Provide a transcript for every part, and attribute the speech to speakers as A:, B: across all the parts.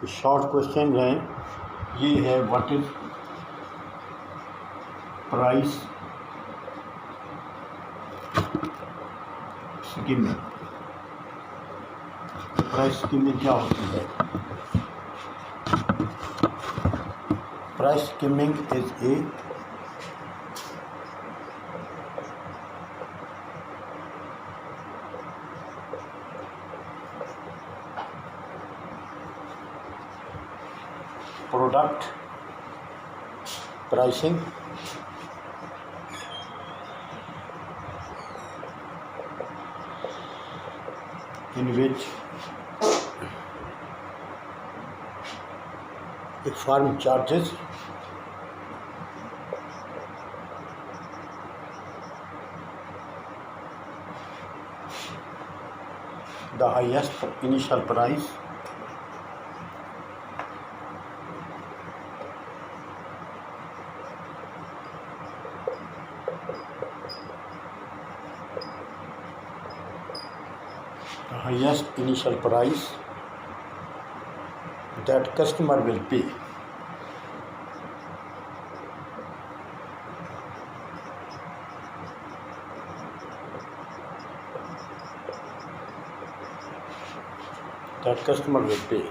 A: Short question है। ये है what is price skimming. Price skimming क्या होती है? Price skimming is a product pricing in which a firm charges the highest initial price that customer will pay. That customer will pay.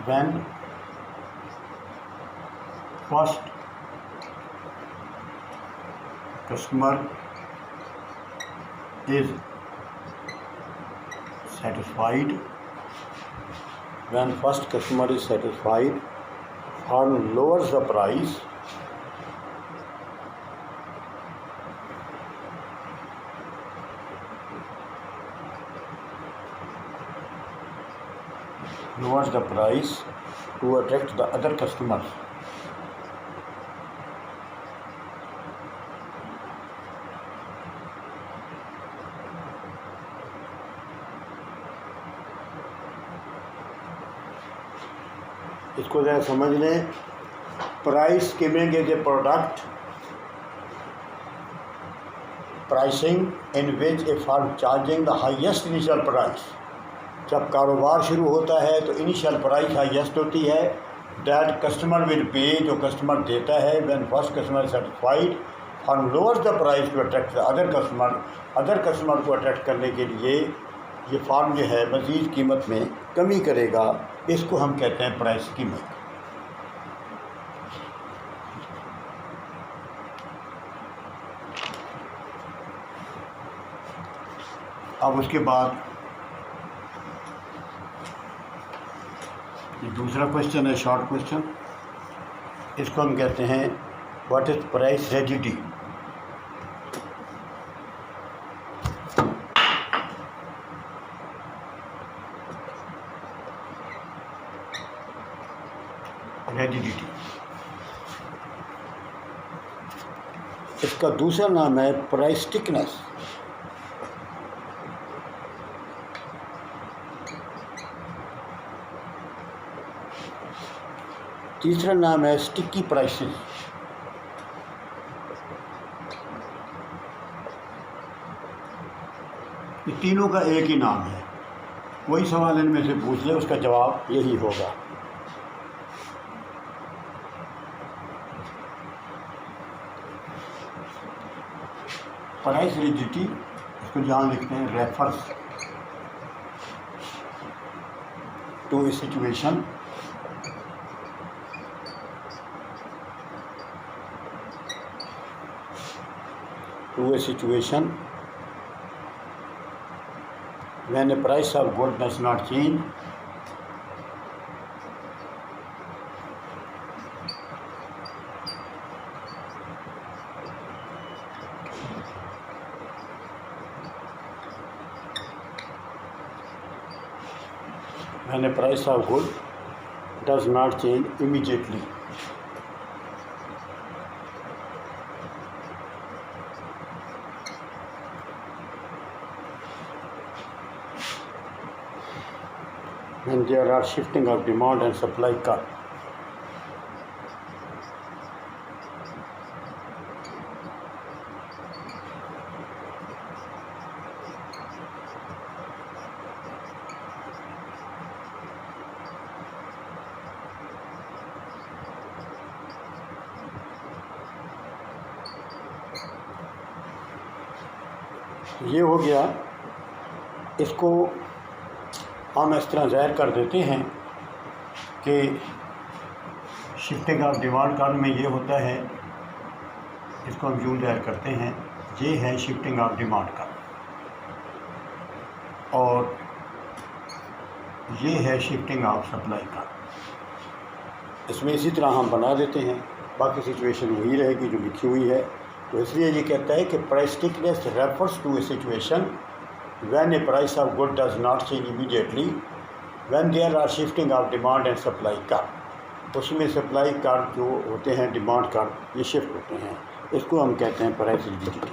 A: When first customer is satisfied, firm lowers the price to attract the other customers. इसको ज़रा समझ लें। Price skimming is a product pricing in which a firm charging the highest initial price. जब कारोबार शुरू होता है तो इनिशियल प्राइस हाईएस्ट होती है। दैट कस्टमर विल पे, जो कस्टमर देता है। When first customer satisfied firm lowers the price to attract the other customer को अट्रैक्ट करने के लिए ये फार्म जो है मज़ीद कीमत में कमी करेगा। इसको हम कहते हैं प्राइस स्कीमिंग। अब उसके बाद ये दूसरा क्वेश्चन है, शॉर्ट क्वेश्चन। इसको हम कहते हैं व्हाट इज प्राइस रिजिडिटी। इसका दूसरा नाम है प्राइस स्टिकनेस। तीसरा नाम है स्टिकी प्राइसेस। ये तीनों का एक ही नाम है। वही सवाल इनमें से पूछ ले, उसका जवाब यही होगा। प्राइस रिजिडिटी, इसको जहाँ लिखते हैं, refers to a situation when the price of good does not change immediately. When there are shifting of demand and supply curve. ये हो गया। इसको हम इस तरह ज़ाहिर कर देते हैं कि शिफ्टिंग ऑफ डिमांड कर्व में ये होता है, इसको हम यूँ ज़ाहिर करते हैं, ये है शिफ्टिंग ऑफ डिमांड कर्व और ये है शिफ्टिंग ऑफ सप्लाई कर्व। इसमें इसी तरह हम बना देते हैं, बाकी सिचुएशन वही रहेगी जो लिखी हुई है। तो इसलिए ये कहता है कि price stickiness refers to a situation when a price of good does not change immediately when there are shifting of demand and supply curve. उसमें सप्लाई कर्व जो होते हैं, डिमांड कर्व, ये शिफ्ट होते हैं। इसको हम कहते हैं प्राइस रिजिडिटी।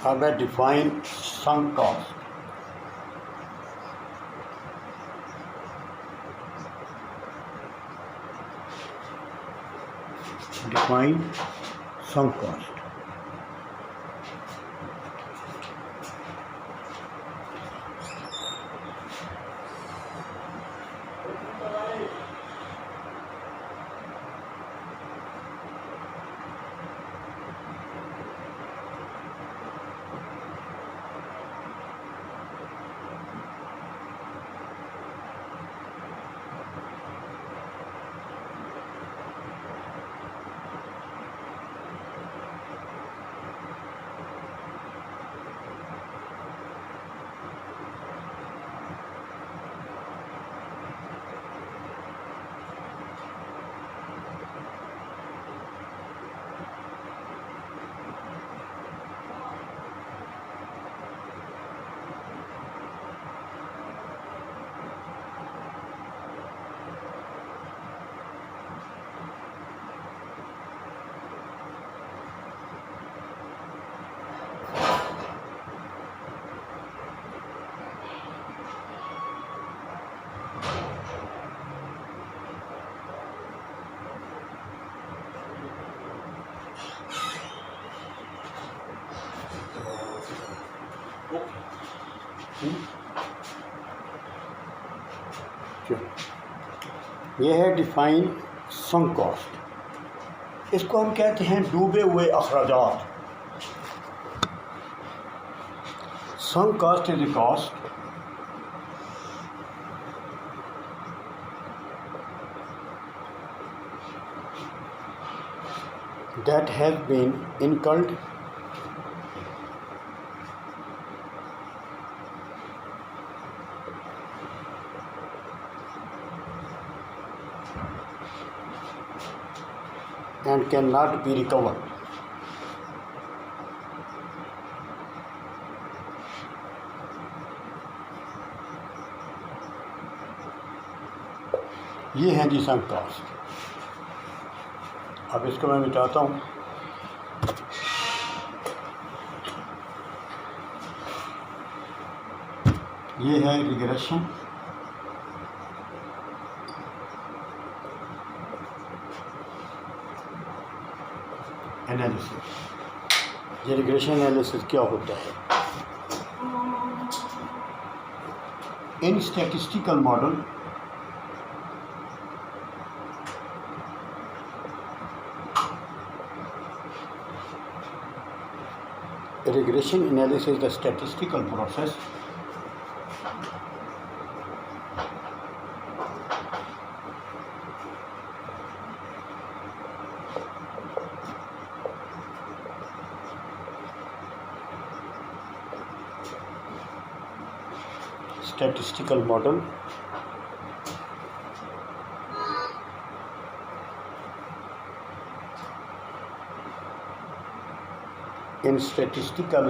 A: अब है define sunk cost. Define sunk cost. ये है डिफाइन संक कॉस्ट। इसको हम कहते हैं डूबे हुए अखराजात। Sunk cost is the cost that has been incurred and cannot be recovered. ये है जी संक कॉस्ट। अब इसको मैं मिटाता हूँ। ये है रिग्रेशन एनालिसिस। ये रिग्रेशन एनालिसिस क्या होता है? In statistical model regression analysis is the statistical process statistical model in statistical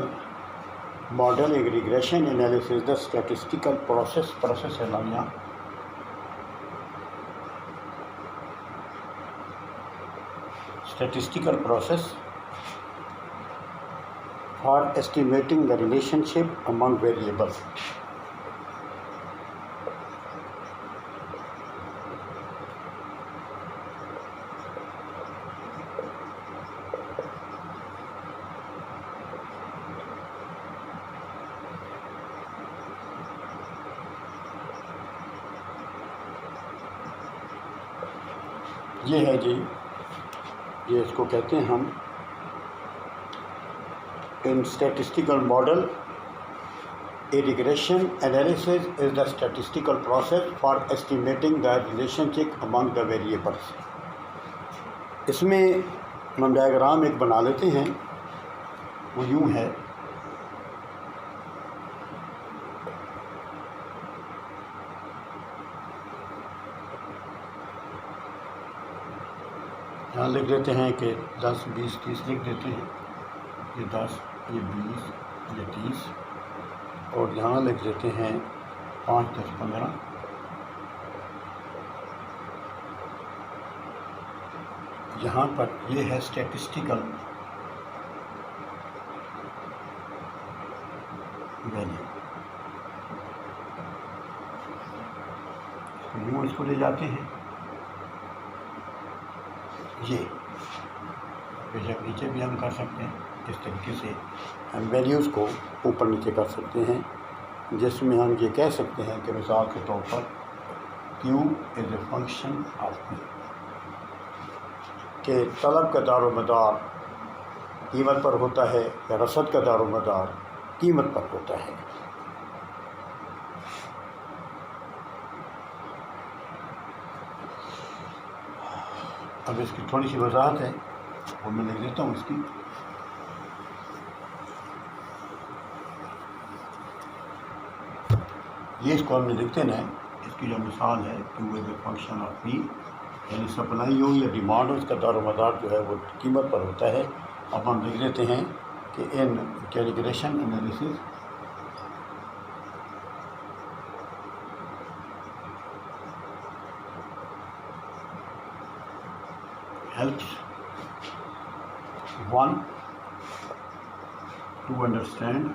A: model एक regression analysis the statistical process है लानिया statistical process for estimating the relationship among variables. ये है जी, ये इसको कहते हैं हम in statistical model a regression analysis is the statistical process for estimating the relationship among the variables. इसमें हम डायग्राम एक बना लेते हैं, वो यूँ है। यहाँ लिख देते हैं कि 10, 20, 30 लिख देते हैं। ये 10, ये 20, ये 30, और यहाँ लिख देते हैं 5, 10, 15। यहाँ पर ये है स्टैटिस्टिकल वैल्यू। यूँ इसको ले जाते हैं, ये बेशक नीचे भी हम कर सकते हैं। इस तरीके से हम वैल्यूज़ को ऊपर नीचे कर सकते हैं, जिसमें हम ये कह सकते हैं कि मिसाल के तौर पर Q is a function of P, कि तलब का दारोमदार कीमत पर होता है या रसद का दारोमदार कीमत पर होता है। अब इसकी थोड़ी सी वजाहत है, वो मैं लिख देता हूँ इसकी। ये इसको हमने लिख देना है। इसकी जो मिसाल है Q is a function of P, यानी सप्लाई हो या डिमांड हो, इसका दारोमदार जो है वो कीमत पर होता है। अब हम लिख देते हैं कि in calibration analysis helps one to understand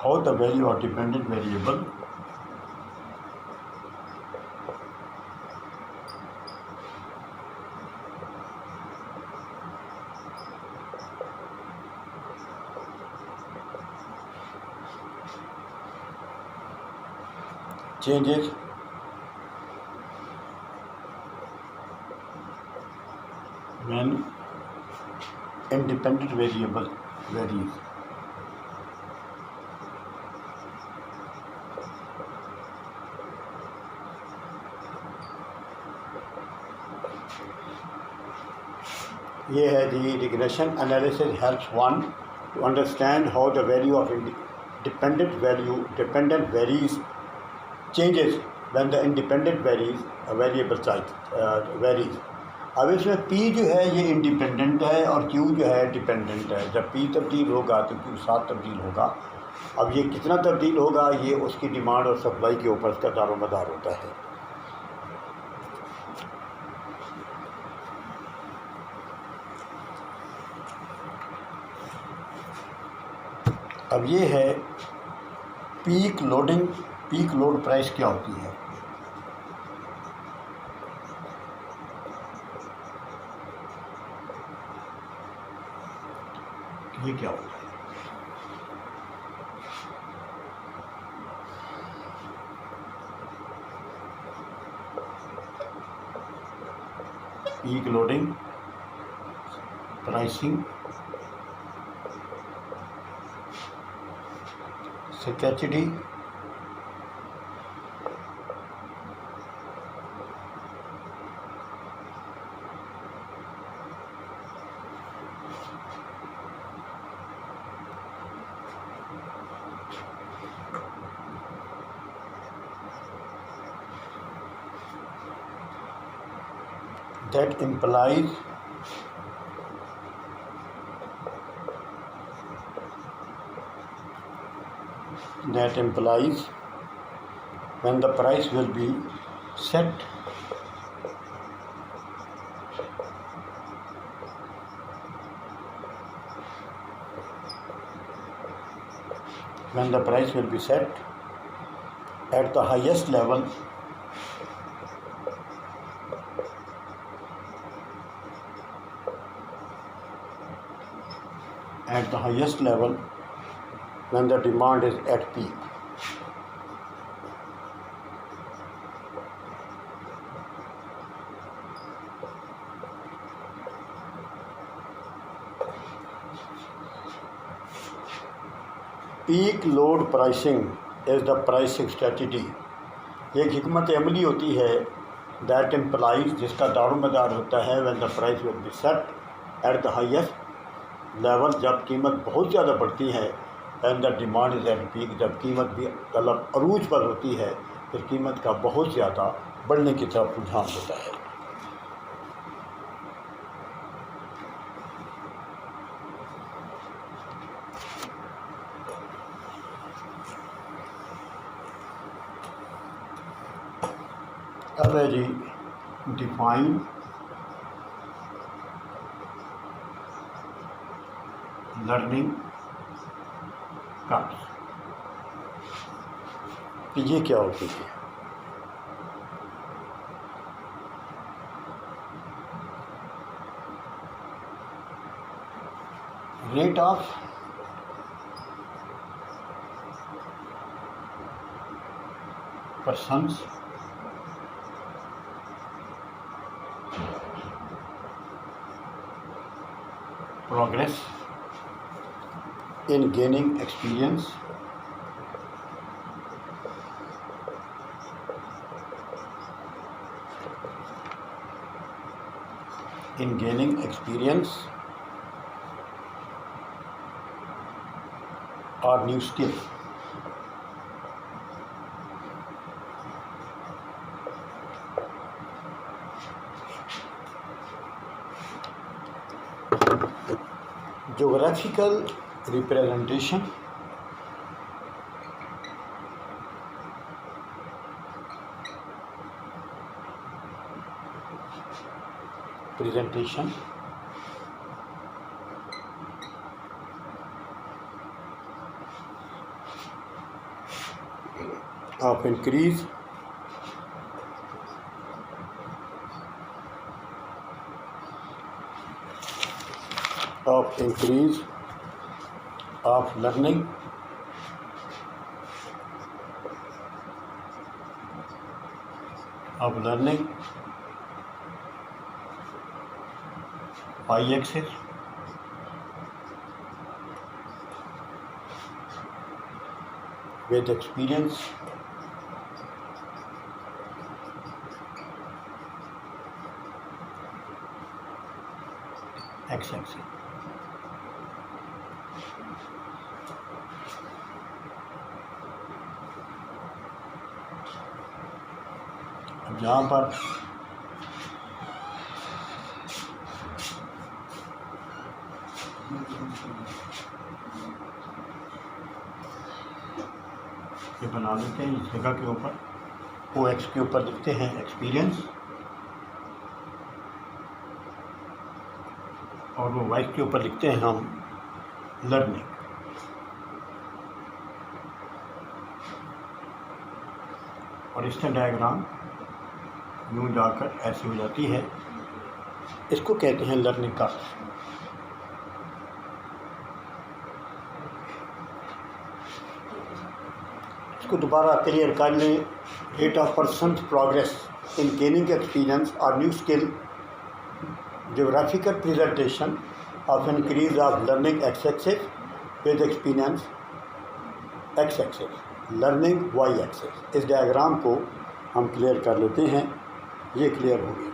A: how the value of dependent variable changes when independent variable varies। ये है जी, regression analysis helps one to understand how the value of dependent varies changes when the independent variable varies। अब इसमें P जो है ये independent है और Q जो है डिपेंडेंट है। जब P तब्दील होगा तो Q साथ तब्दील होगा। अब ये कितना तब्दील होगा, ये उसकी डिमांड और सप्लाई के ऊपर इसका दारोमदार होता है। अब ये है peak loading. Peak load price क्या होती है? ये क्या होता है? पीक लोडिंग प्राइसिंग स्कैचिडी that implies when the price will be set at the highest level when the demand is at peak. Peak load pricing is the pricing strategy. ये एक हिकमत अमली होती है दैट इम्प्लाइज, जिसका दारोमदार होता है when the price will be set at the highest level, जब कीमत बहुत ज़्यादा बढ़ती है, and the demand is at peak, जब कीमत भी मतलब अरूज पर होती है, फिर कीमत का बहुत ज़्यादा बढ़ने की तरफ रुझान होता है। अब है जी डिफाइन लर्निंग कर्व्स कि ये क्या होती है। Rate of persons progress in gaining experience or new skill. Geographical representation, of increase of learning y-axis with experience x-axis। अब यहाँ पर ये बना लेते हैं, इस जगह के ऊपर ओ एक्स के ऊपर लिखते हैं एक्सपीरियंस, और वो वाई के ऊपर लिखते हैं हम लर्निंग। और इसका डायग्राम यूँ जाकर ऐसी हो जाती है, इसको कहते हैं लर्निंग कर्व। इसको दोबारा क्लियर कर लें। Rate of person progress in gaining experience और new skill, geographical presentation of increase of learning x-axis with experience x-axis, learning y-axis। इस डायग्राम को हम क्लियर कर लेते हैं, ये क्लियर होगी।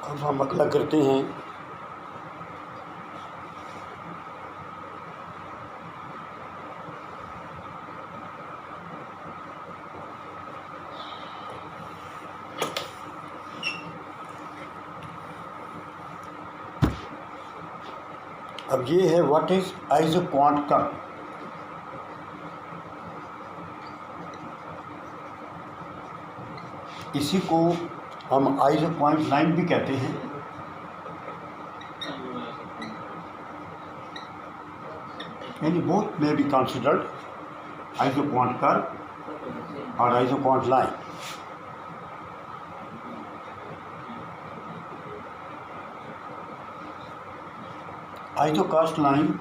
A: अब हम अगला करते हैं अब ये है व्हाट इज आइसोक्वांट कर्व। इसी को हम आइसो पॉइंट लाइन भी कहते हैं। यानी बोथ में be considered, iso point curve और iso point line. Isocost line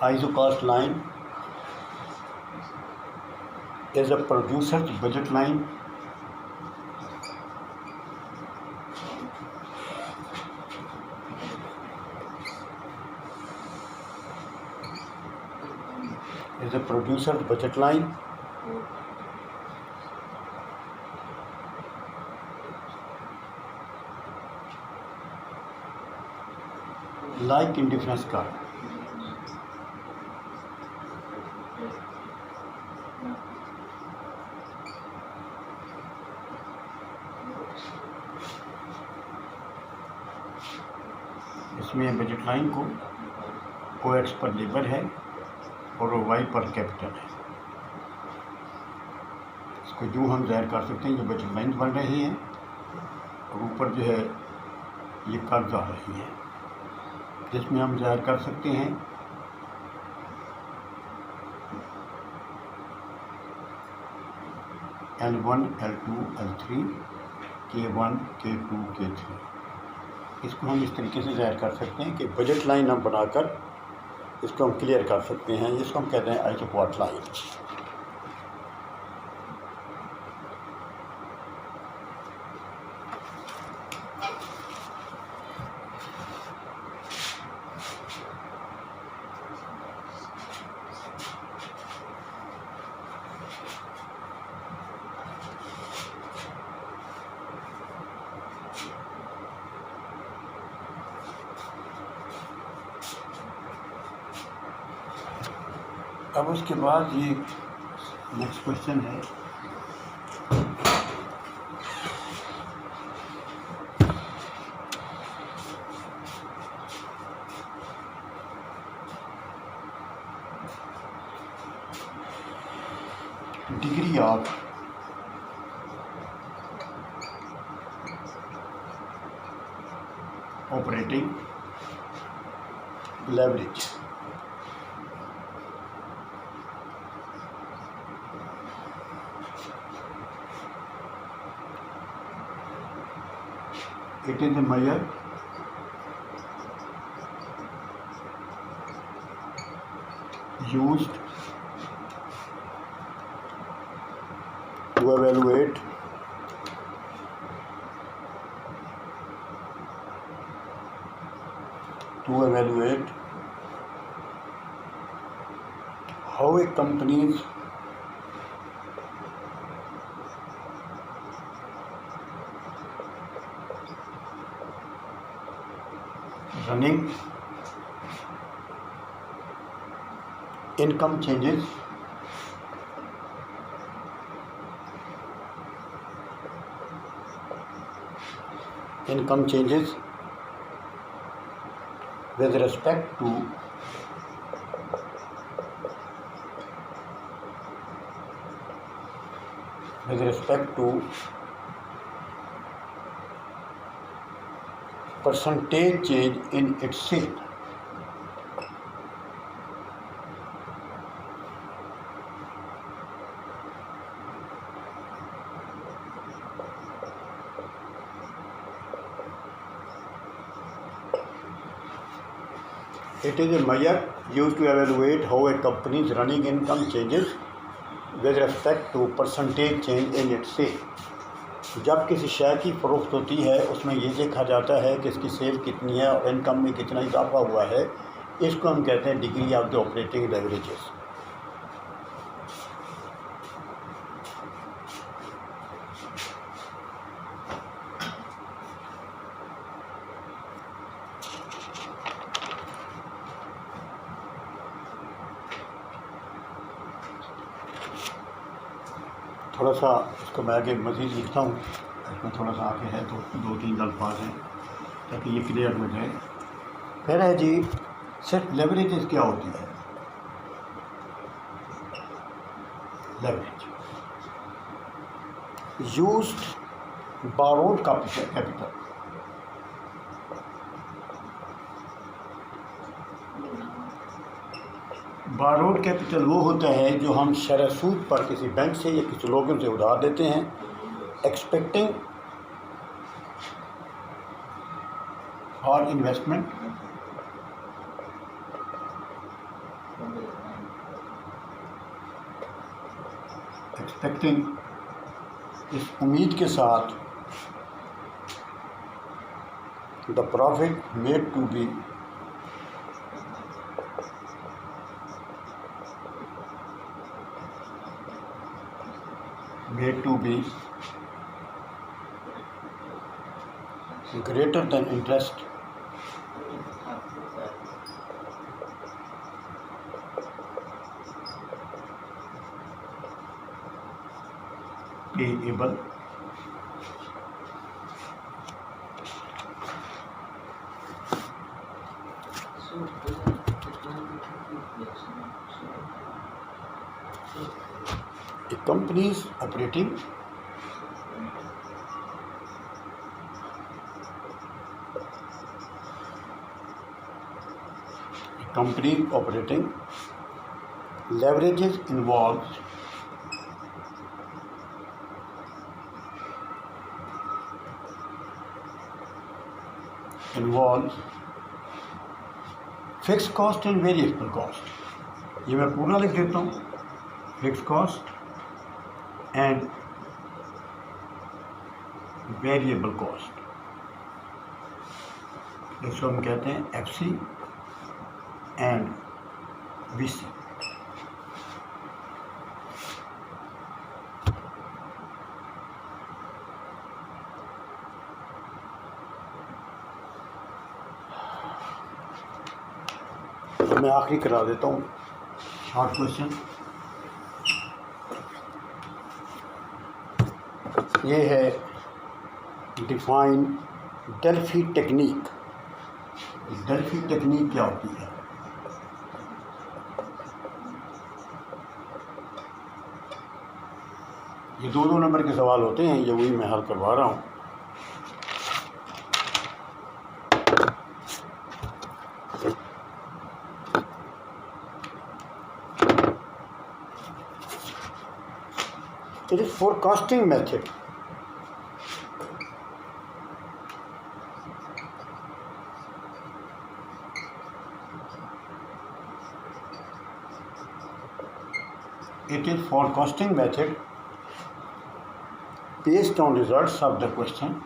A: isocast line is a producer's budget line like indifference curve. इसमें बजट लाइन को एक्स पर लेबर है और वाई पर कैपिटल है। इसको यूँ हम ज़ाहिर कर सकते हैं, ये बजट लाइन बन रही है और ऊपर जो है ये कर्ज आ रही है, जिसमें हम ज़ाहिर कर सकते हैं L1, L2, L3, K1, K2, K3। इसको हम इस तरीके से ज़ाहिर कर सकते हैं कि बजट लाइन हम बनाकर इसको हम क्लियर कर सकते हैं। इसको हम कहते हैं आइसोपॉइंट लाइन। अब उसके बाद ये नेक्स्ट क्वेश्चन है, degree of operating leverage. It is a measure used to evaluate how a company's running income changes with respect to percentage change in its sale। It is a measure used to evaluate how a company's running income changes with respect to percentage change in its sale। जब किसी शय की फ़रोख्त होती है उसमें ये देखा जाता है कि इसकी सेल कितनी है और इनकम में कितना इजाफा हुआ है। इसको हम कहते हैं degree of the operating leverages. थोड़ा सा इसको मैं आगे मज़ीद लिखता हूँ। इसमें थोड़ा सा आगे है तो 2-3 अल्फाज हैं ताकि ये क्लियर हो जाए। फिर है जी सिर्फ लेवरेजेस क्या होती है। Leverage used borrowed capital. Borrowed capital वो होता है जो हम शरह सूद पर किसी बैंक से या किसी लोगों से उधार देते हैं, एक्सपेक्टिंग और इन्वेस्टमेंट, एक्सपेक्टिंग इस उम्मीद के साथ the profit made to be greater than interest payable a company's operating leverages involves fixed cost and variable cost। ये मैं पूरा लिख देता हूँ, fixed cost and variable cost। इसको हम कहते हैं FC and VC। तो मैं आखिरी करा देता हूँ शॉर्ट क्वेश्चन। ये है define Delphi technique. Delphi technique क्या होती है? ये 2-2 नंबर के सवाल होते हैं, ये वही मैं हल करवा रहा हूँ। It is forecasting method। It is forecasting method based on results of the question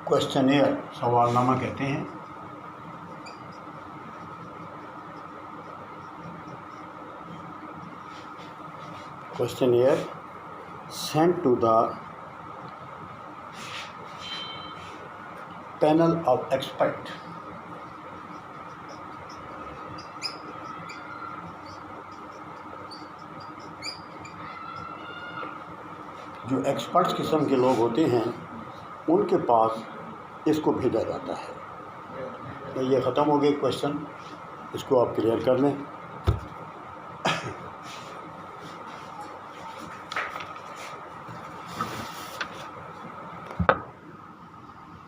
A: questionnaire, सवालनामा कहते हैं। Questionnaire sent to the panel of expert। जो एक्सपर्ट्स किस्म के लोग होते हैं उनके पास इसको भेजा जाता है। तो ये ख़त्म हो गए क्वेश्चन, इसको आप क्लियर कर लें।